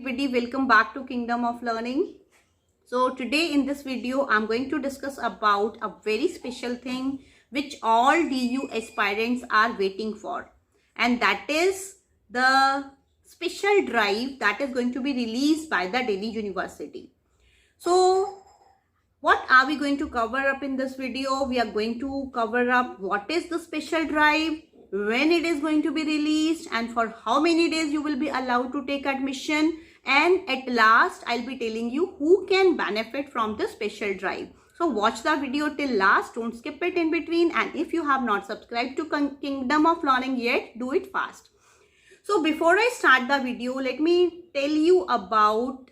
everybody, welcome back to Kingdom of Learning. So today in this video I'm going to discuss about a very special thing which all DU aspirants are waiting for, and that is the special drive that is going to be released by the Delhi University. So what are we going to cover up in this video? We are going to cover up what is the special drive, when it is going to be released, and for how many days you will be allowed to take admission, and at last I'll be telling you who can benefit from the special drive. So watch the video till last, don't skip it in between, and if you have not subscribed to Kingdom of Learning yet, do it fast. So before I start the video, let me tell you about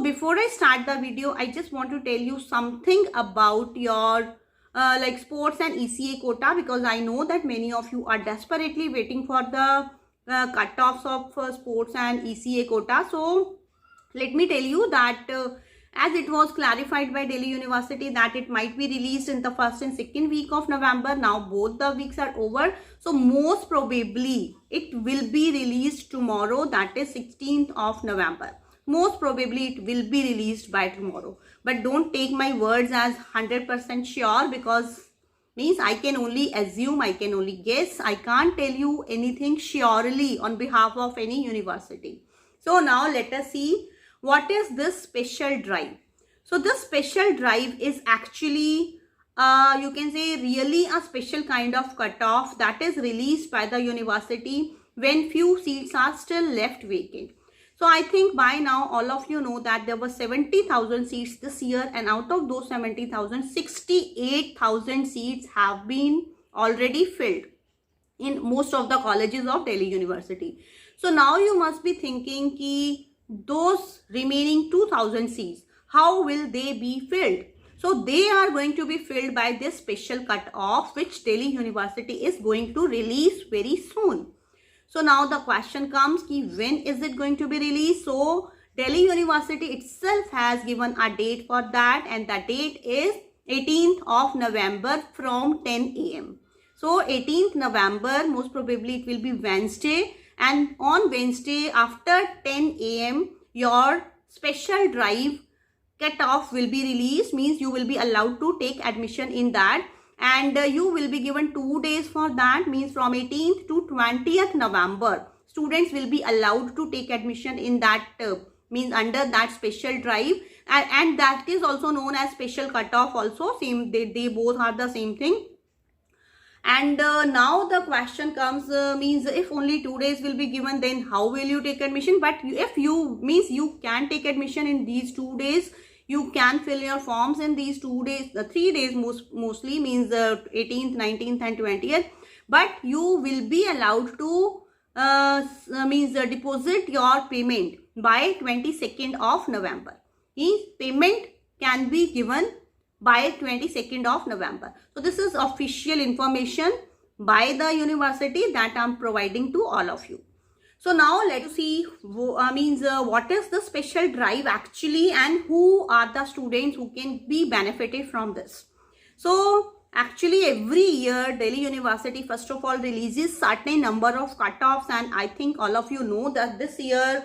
before I start the video, I just want to tell you something about your like sports and ECA quota, because I know that many of you are desperately waiting for the cutoffs of sports and ECA quota. So let me tell you that as it was clarified by Delhi University that it might be released in the first and second week of November. Now both the weeks are over, so most probably it will be released tomorrow, that is 16th of November. Most probably it will be released by tomorrow, but don't take my words as 100% sure, because means I can only assume, I can only guess, I can't tell you anything surely on behalf of any university. So now let us see what is this special drive. So this special drive is actually you can say really a special kind of cutoff that is released by the university when few seats are still left vacant. So I think by now all of you know that there were 70,000 seats this year, and out of those 70,000, 68,000 seats have been already filled in most of the colleges of Delhi University. So now you must be thinking ki those remaining 2,000 seats, how will they be filled? So they are going to be filled by this special cut-off which Delhi University is going to release very soon. So now the question comes ki when is it going to be released? So Delhi University itself has given a date for that, and the date is 18th of November from 10 AM. So 18th November, most probably it will be Wednesday, and on Wednesday after 10 AM your special drive cutoff will be released, means you will be allowed to take admission in that. And you will be given 2 days for that, means from 18th to 20th November students will be allowed to take admission in that means under that special drive, and that is also known as special cutoff also, same they both are the same thing. And now the question comes means if only 2 days will be given, then how will you take admission? But if you means you can take admission in these 2 days, you can fill your forms in these 2 days, the 3 days mostly, means 18th, 19th and 20th. But you will be allowed to deposit your payment by 22nd of November. Means payment can be given by 22nd of November. So this is official information by the university that I am providing to all of you. So now let's see what is the special drive actually, and who are the students who can be benefited from this. So actually every year Delhi University first of all releases certain number of cutoffs, and I think all of you know that this year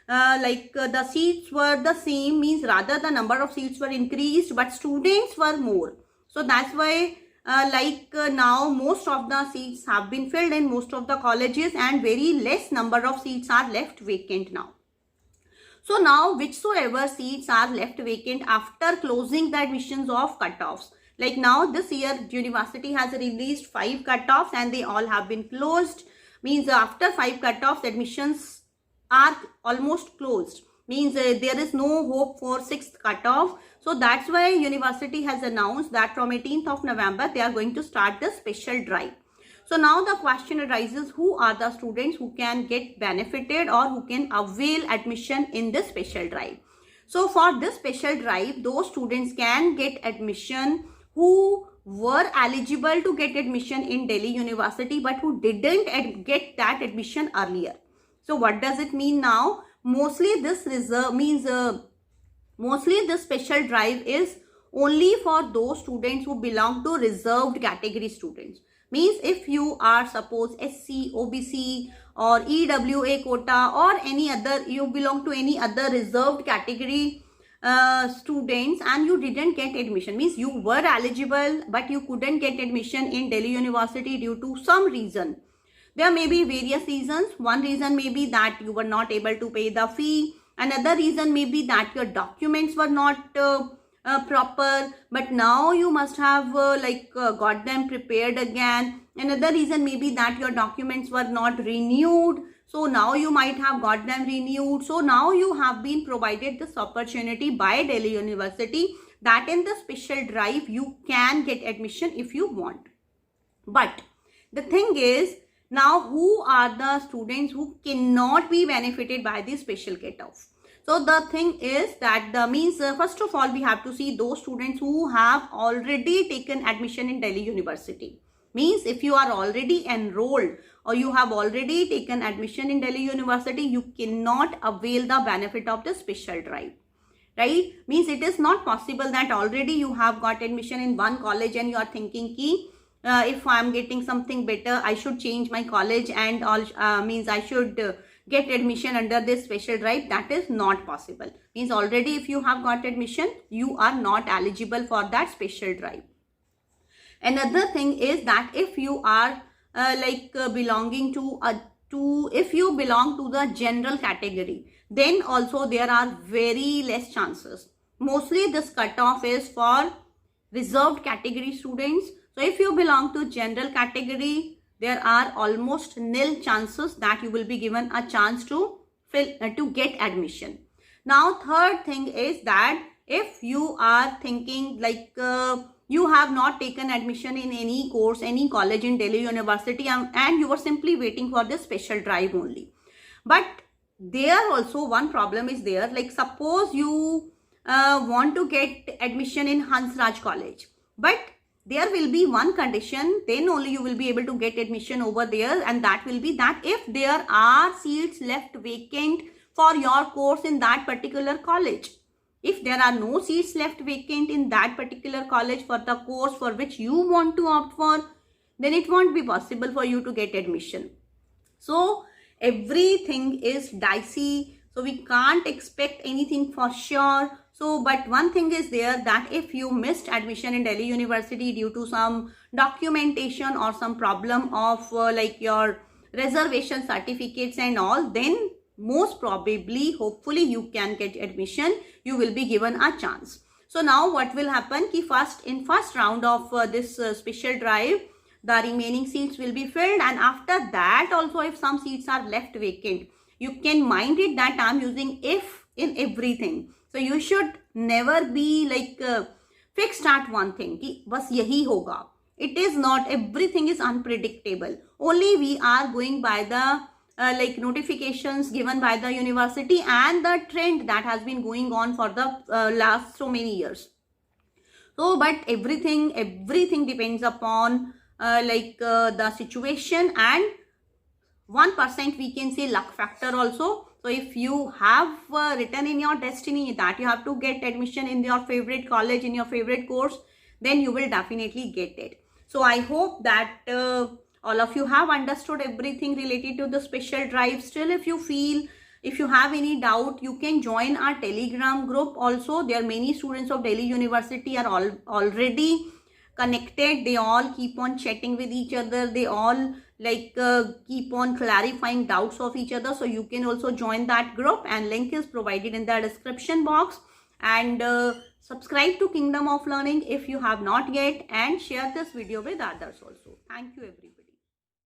the seats were the same, means rather the number of seats were increased but students were more. So that's why now most of the seats have been filled in most of the colleges, and very less number of seats are left vacant now. So now whichsoever seats are left vacant after closing the admissions of cutoffs, like now this year university has released 5 cutoffs and they all have been closed, means after 5 cutoffs admissions are almost closed, means there is no hope for 6th cutoff. So that's why university has announced that from 18th of November they are going to start the special drive. So now the question arises, who are the students who can get benefited or who can avail admission in this special drive? So for this special drive, those students can get admission who were eligible to get admission in Delhi University but who didn't get that admission earlier. So what does it mean now? Mostly this reserve means mostly this special drive is only for those students who belong to reserved category students. Means if you are suppose SC, OBC or EWA quota or any other, you belong to any other reserved category students and you didn't get admission, means you were eligible but you couldn't get admission in Delhi University due to some reason. There may be various reasons. One reason may be that you were not able to pay the fee. Another reason may be that your documents were not proper, but now you must have got them prepared again. Another reason may be that your documents were not renewed, so now you might have got them renewed. So now you have been provided this opportunity by Delhi University that in the special drive you can get admission if you want. But the thing is, now who are the students who cannot be benefited by the special cutoff? So the thing is that first of all we have to see those students who have already taken admission in Delhi University. Means if you are already enrolled or you have already taken admission in Delhi University, you cannot avail the benefit of the special drive. Right? Means it is not possible that already you have got admission in one college and you are thinking ki if I am getting something better, I should change my college and all means I should get admission under this special drive. That is not possible. Means already if you have got admission, you are not eligible for that special drive. Another thing is that if you are belonging to if you belong to the general category, then also there are very less chances. Mostly this cutoff is for reserved category students. So if you belong to general category, there are almost nil chances that you will be given a chance to get admission. Now third thing is that if you are thinking you have not taken admission in any course, any college in Delhi University and you were simply waiting for this special drive only. But there also one problem is there, like suppose you want to get admission in Hansraj College, but there will be one condition, then only you will be able to get admission over there, and that will be that if there are seats left vacant for your course in that particular college. If there are no seats left vacant in that particular college for the course for which you want to opt for, then it won't be possible for you to get admission. So everything is dicey, so we can't expect anything for sure. So, but one thing is there that if you missed admission in Delhi University due to some documentation or some problem of your reservation certificates and all, then most probably, hopefully you can get admission. You will be given a chance. So now what will happen? Ki first round of this special drive, the remaining seats will be filled, and after that also if some seats are left vacant, you can mind it that I am using if in everything. So you should never be fixed at one thing ki bas yahi hoga. It is not. Everything is unpredictable. Only we are going by the notifications given by the university and the trend that has been going on for the last so many years. So but everything depends upon the situation, and 1% we can say luck factor also. So if you have written in your destiny that you have to get admission in your favorite college, in your favorite course, then you will definitely get it. So I hope that all of you have understood everything related to the special drive. Still, if you have any doubt, you can join our Telegram group also. There are many students of Delhi University are already connected. They all keep on chatting with each other. They all keep on clarifying doubts of each other. So you can also join that group, and link is provided in the description box. And subscribe to Kingdom of Learning if you have not yet, and share this video with others also. Thank you everybody.